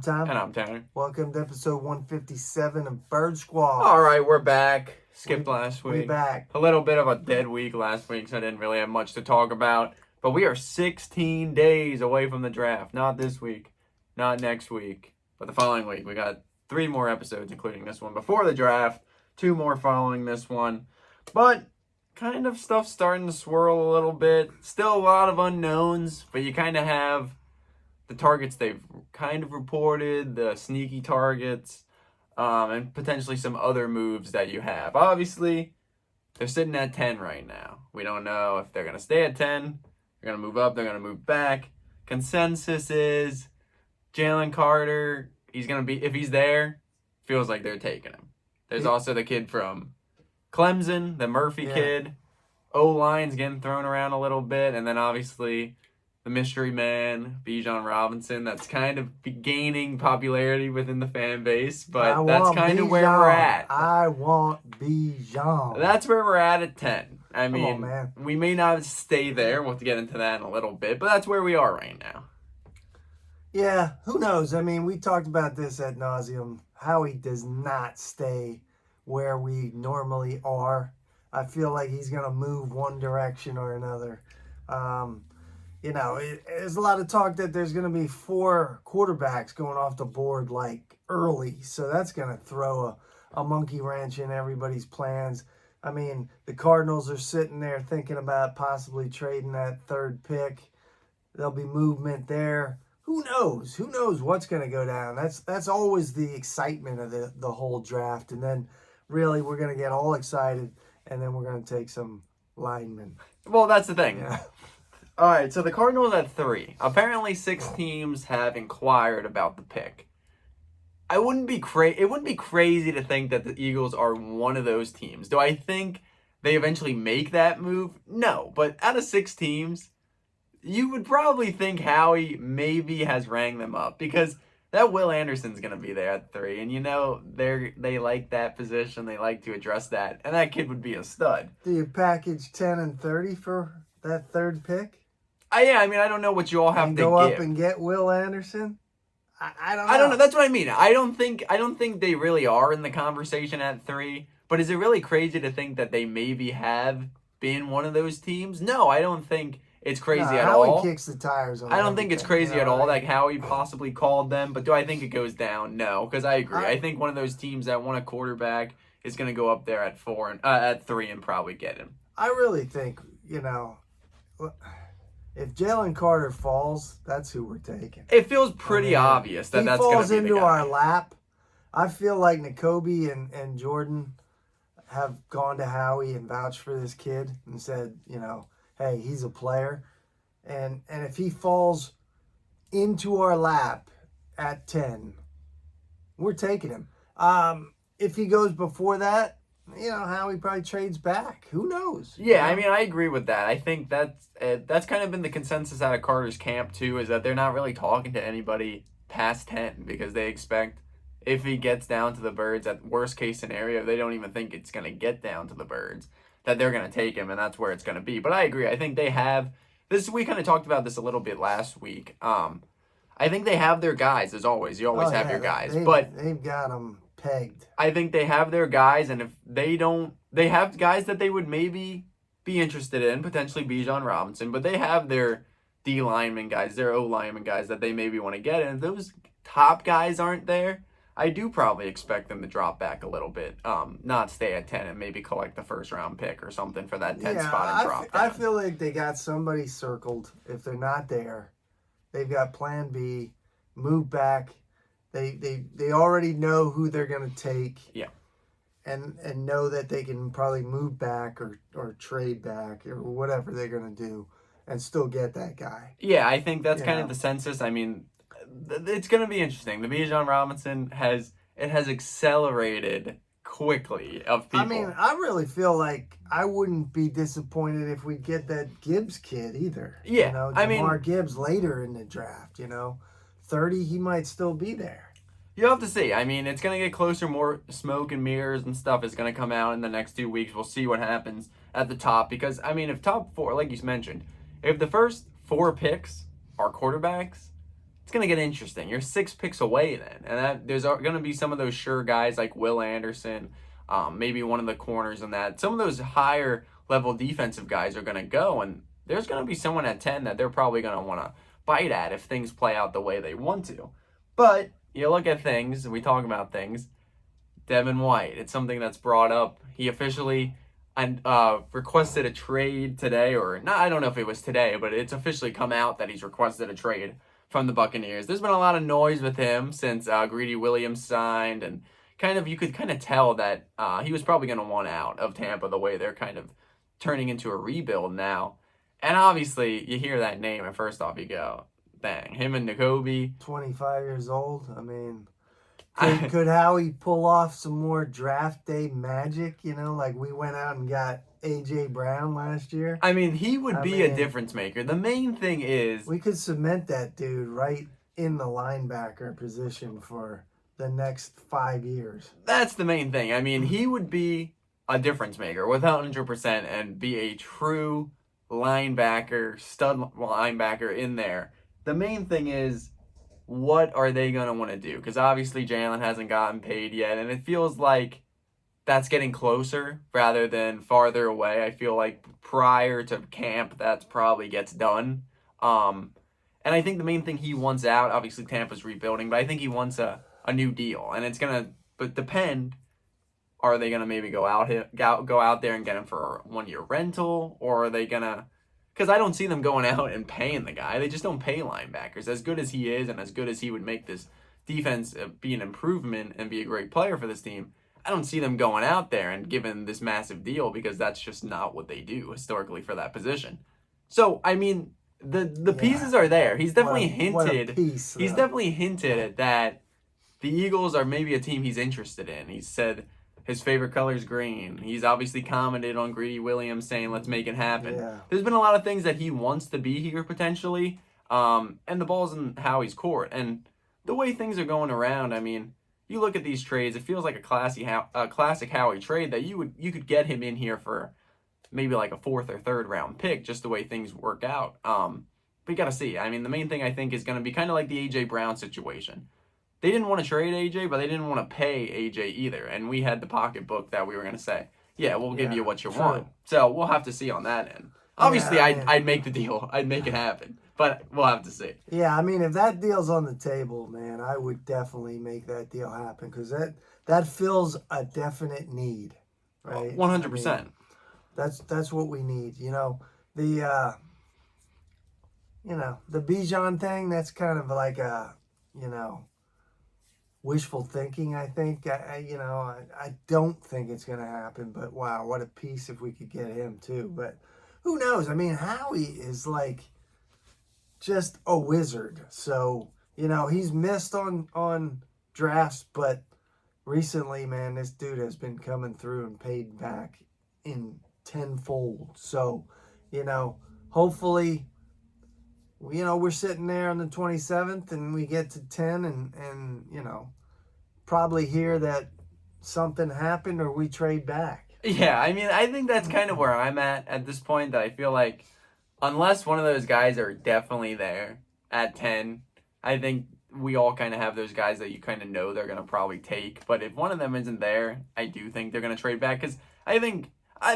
Tom. And I'm Tanner. Welcome to episode 157 of Bird Squad. All right, we're back. Skipped last week. We back. A little bit of a dead week last week, so I didn't really have much to talk about. But we are 16 days away from the draft. Not this week, not next week, but the following week. We got 3 more episodes, including this one, before the draft. 2 more following this one. But kind of stuff starting to swirl a little bit. Still a lot of unknowns, but you kind of have the targets they've kind of reported, the sneaky targets, and potentially some other moves that you have. Obviously, they're sitting at 10 right now. We don't know if they're going to stay at 10, they're going to move up, they're going to move back. Consensus is Jalen Carter, he's going to be, if he's there, feels like they're taking him. There's also the kid from Clemson, the Murphy kid. O-line's getting thrown around a little bit, and then obviously the mystery man, Bijan Robinson, that's kind of gaining popularity within the fan base, but that's kind of where we're at. I want Bijan. That's where we're at 10. I mean, man. We may not stay there. We'll have to get into that in a little bit, but that's where we are right now. Yeah, who knows? I mean, we talked about this ad nauseum. Howie does not stay where we normally are. I feel like he's going to move one direction or another. You know, there's a lot of talk that there's going to be 4 quarterbacks going off the board like early. So that's going to throw a monkey wrench in everybody's plans. I mean, the Cardinals are sitting there thinking about possibly trading that 3rd pick. There'll be movement there. Who knows? Who knows what's going to go down? That's always the excitement of the whole draft. And then really we're going to get all excited and then we're going to take some linemen. Well, that's the thing. Yeah. All right, so the Cardinals at 3. Apparently 6 teams have inquired about the pick. It wouldn't be crazy to think that the Eagles are one of those teams. Do I think they eventually make that move? No, but out of 6 teams, you would probably think Howie maybe has rang them up because that Will Anderson's going to be there at 3, and you know they like that position. They like to address that, and that kid would be a stud. Do you package 10 and 30 for that 3rd pick? Yeah, I mean, I don't know what you all have to go up and get Will Anderson? I don't know. I don't know. That's what I mean. I don't think they really are in the conversation at 3. But is it really crazy to think that they maybe have been one of those teams? No, I don't think it's crazy at all. Howie kicks the tires on I don't think it's crazy at all, right? like Howie possibly called them. But do I think it goes down? No, because I agree. I think one of those teams that want a quarterback is going to go up there at 4 and at 3 and probably get him. I really think, you know, if Jalen Carter falls, that's who we're taking. It feels pretty obvious that that's going to be the guy. He falls into our lap. I feel like N'Kobe and Jordan have gone to Howie and vouched for this kid and said, you know, hey, he's a player. And if he falls into our lap at 10, we're taking him. If he goes before that, you know, Howie probably trades back. Who knows? Yeah, I mean, I agree with that. I think that's kind of been the consensus out of Carter's camp, too, is that they're not really talking to anybody past 10 because they expect if he gets down to the Birds, at worst case scenario, they don't even think it's going to get down to the Birds, that they're going to take him, and that's where it's going to be. But I agree. I think they have – we kind of talked about this a little bit last week. I think they have their guys, as always. You always have your guys. They've got them pegged. I think they have their guys, and if they don't, they have guys that they would maybe be interested in, potentially Bijan Robinson, but they have their D lineman guys, their O lineman guys that they maybe want to get. And if those top guys aren't there, I do probably expect them to drop back a little bit, not stay at 10 and maybe collect the 1st round pick or something for that 10 spot and drop down. I feel like they got somebody circled. If they're not there, they've got plan B, move back. They already know who they're going to take. Yeah. And know that they can probably move back or trade back or whatever they're going to do and still get that guy. Yeah, I think that's kind of the census. I mean, it's going to be interesting. The Bijan Robinson has accelerated quickly of people. I mean, I really feel like I wouldn't be disappointed if we get that Gibbs kid either. Yeah, you know, Jamar Gibbs later in the draft, you know. 30, he might still be there. You'll have to see. I mean, it's going to get closer. More smoke and mirrors and stuff is going to come out in the next 2 weeks. We'll see what happens at the top. Because, I mean, if top 4, like you mentioned, if the first 4 picks are quarterbacks, it's going to get interesting. You're 6 picks away then. And there's going to be some of those sure guys like Will Anderson, maybe one of the corners in that. Some of those higher level defensive guys are going to go, and there's going to be someone at 10 that they're probably going to want to bite at if things play out the way they want to. But you look at things, and we talk about things. Devin White, it's something that's brought up. He officially requested a trade today, or not, I don't know if it was today, but it's officially come out that he's requested a trade from the Buccaneers. There's been a lot of noise with him since Greedy Williams signed, and you could kind of tell that he was probably going to want out of Tampa the way they're kind of turning into a rebuild now. And obviously, you hear that name, and first off, you go, dang, him and Nakobe. 25 years old. I mean, could Howie pull off some more draft day magic? Like we went out and got A.J. Brown last year. I mean, he would be a difference maker. The main thing is, we could cement that dude right in the linebacker position for the next 5 years. That's the main thing. I mean, he would be a difference maker with 100% and be a true linebacker, stud linebacker in there. The main thing is, what are they going to want to do? Because obviously Jalen hasn't gotten paid yet, and it feels like that's getting closer rather than farther away. I feel like prior to camp, that probably gets done. And I think the main thing he wants out, obviously Tampa's rebuilding, but I think he wants a new deal. And it's going to depend, are they going to maybe go out there and get him for a 1-year rental, or are they going to, because I don't see them going out and paying the guy. They just don't pay linebackers. As good as he is and as good as he would make this defense be an improvement and be a great player for this team, I don't see them going out there and giving this massive deal, because that's just not what they do historically for that position. So, I mean, the pieces are there. He's definitely he's definitely hinted that the Eagles are maybe a team he's interested in. He said his favorite color is green. He's obviously commented on Greedy Williams saying, let's make it happen. Yeah. There's been a lot of things that he wants to be here potentially. And the ball's in Howie's court. And the way things are going around, I mean, you look at these trades, it feels like a classic Howie trade that you could get him in here for maybe like a 4th or 3rd round pick, just the way things work out. But you got to see. I mean, the main thing I think is going to be kind of like the A.J. Brown situation. They didn't want to trade AJ, but they didn't want to pay AJ either. And we had the pocketbook that we were going to say, yeah, we'll give you what you want. So we'll have to see on that end. Obviously, I'd make the deal. I'd make it happen. But we'll have to see. Yeah, I mean, if that deal's on the table, man, I would definitely make that deal happen, because that fills a definite need, right? 100%. I mean, that's what we need. The Bijan thing, that's kind of like a, wishful thinking, I think. I don't think it's going to happen, but wow, what a piece if we could get him too. But who knows? I mean, Howie is like just a wizard. So, he's missed on drafts, but recently, man, this dude has been coming through and paid back in tenfold. So, hopefully, we're sitting there on the 27th and we get to 10 and probably hear that something happened or we trade back. Yeah, I mean, I think that's kind of where I'm at this point, that I feel like unless one of those guys are definitely there at 10, I think we all kind of have those guys that you kind of know they're going to probably take. But if one of them isn't there, I do think they're going to trade back, because I think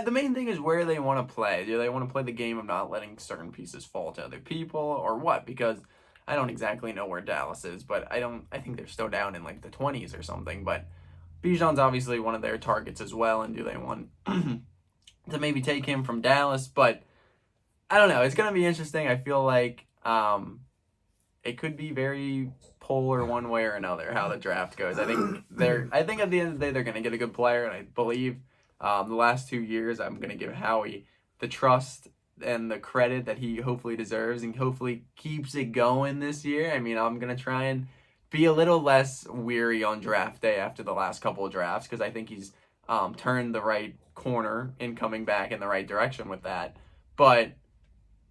the main thing is where they want to play. Do they want to play the game of not letting certain pieces fall to other people, or what? Because I don't exactly know where Dallas is, but I think they're still down in like the 20s or something. But Bijan's obviously one of their targets as well, and do they want to maybe take him from Dallas? But I don't know. It's going to be interesting. I feel like it could be very polar one way or another how the draft goes. I think at the end of the day they're going to get a good player, and I believe the last 2 years I'm going to give Howie the trust and the credit that he hopefully deserves, and hopefully keeps it going this year. I mean, I'm going to try and be a little less weary on draft day after the last couple of drafts, because I think he's turned the right corner in coming back in the right direction with that. But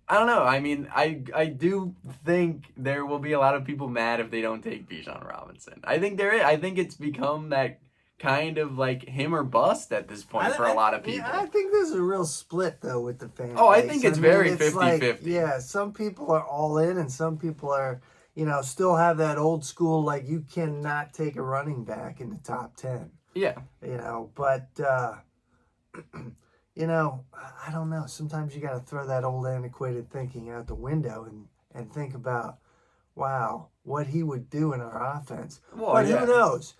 I don't know. I mean, I do think there will be a lot of people mad if they don't take Bijan Robinson. I think there is. I think it's become that kind of like him or bust at this point for a lot of people. I think there's a real split, though, with the fan base. I think it's very 50-50. Yeah, some people are all in and some people are still have that old school, like you cannot take a running back in the top 10. Yeah. But I don't know. Sometimes you got to throw that old antiquated thinking out the window and think about, wow, what he would do in our offense. Well, But yeah. who knows?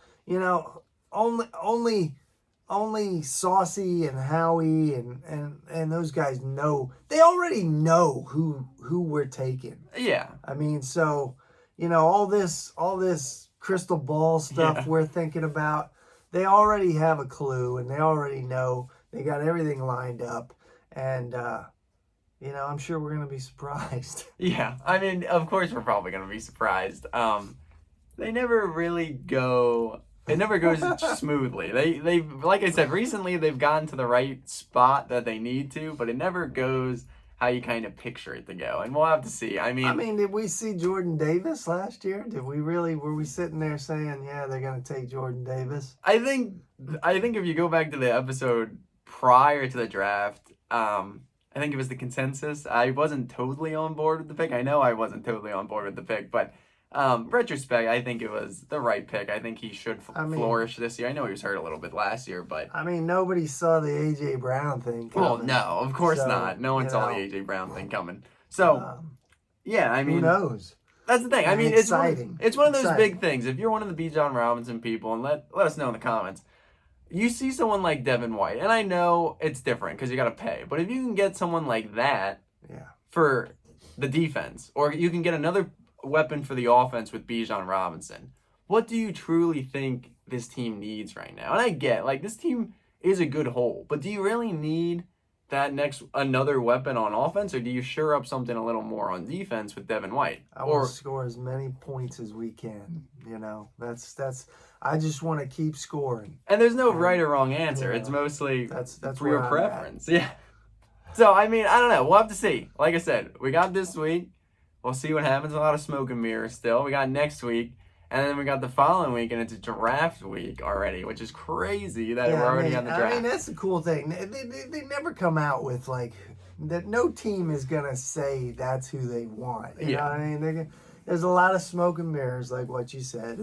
Only Saucy and Howie and those guys know. They already know who we're taking. Yeah. I mean, so all this crystal ball stuff Yeah. we're thinking about, they already have a clue and they already know. They got everything lined up, and I'm sure we're gonna be surprised. Yeah. I mean, of course we're probably gonna be surprised. They never really go. It never goes smoothly. They like I said recently, they've gotten to the right spot that they need to, but it never goes how you kind of picture it to go, and we'll have to see. I mean, did we see Jordan Davis last year? Were we sitting there saying, yeah, they're gonna take Jordan Davis? I think if you go back to the episode prior to the draft, I think it was the consensus. I wasn't totally on board with the pick. I know I wasn't totally on board with the pick, but retrospect, I think it was the right pick. I think he should flourish this year. I know he was hurt a little bit last year, but nobody saw the A.J. Brown thing coming. Well, no, of course not. No one saw the A.J. Brown thing coming. So, yeah, I mean, who knows? That's the thing. I mean, exciting. It's one of those big things. If you're one of the Bijan Robinson people, and let us know in the comments, you see someone like Devin White, and I know it's different because you got to pay, but if you can get someone like that for the defense, or you can get another weapon for the offense with Bijan Robinson, what do you truly think this team needs right now? And I get, like, this team is a good whole, but do you really need another weapon on offense, or do you shore up something a little more on defense with Devin White? I want to score as many points as we can. That's. I just want to keep scoring. And there's no right or wrong answer. It's mostly that's for your preference. Yeah. So I mean, I don't know. We'll have to see. Like I said, we got this week. We'll see what happens. A lot of smoke and mirrors still. We got next week. And then we got the following week, and it's draft week already, which is crazy that we're already on the draft. I mean, that's the cool thing. They never come out with, like, that no team is going to say that's who they want. You know what I mean? There's a lot of smoke and mirrors, like what you said.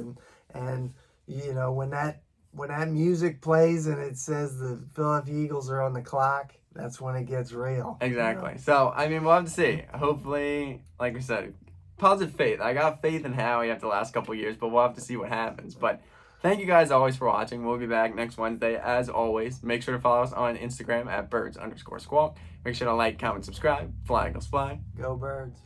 And when that music plays and it says the Philadelphia Eagles are on the clock, that's when it gets real. Exactly. So, I mean, we'll have to see. Hopefully, like we said, positive faith. I got faith in Howie after the last couple of years, but we'll have to see what happens. But thank you guys always for watching. We'll be back next Wednesday as always. Make sure to follow us on Instagram at birds_squawk. Make sure to like, comment, subscribe. Fly Eagles fly. Go Birds.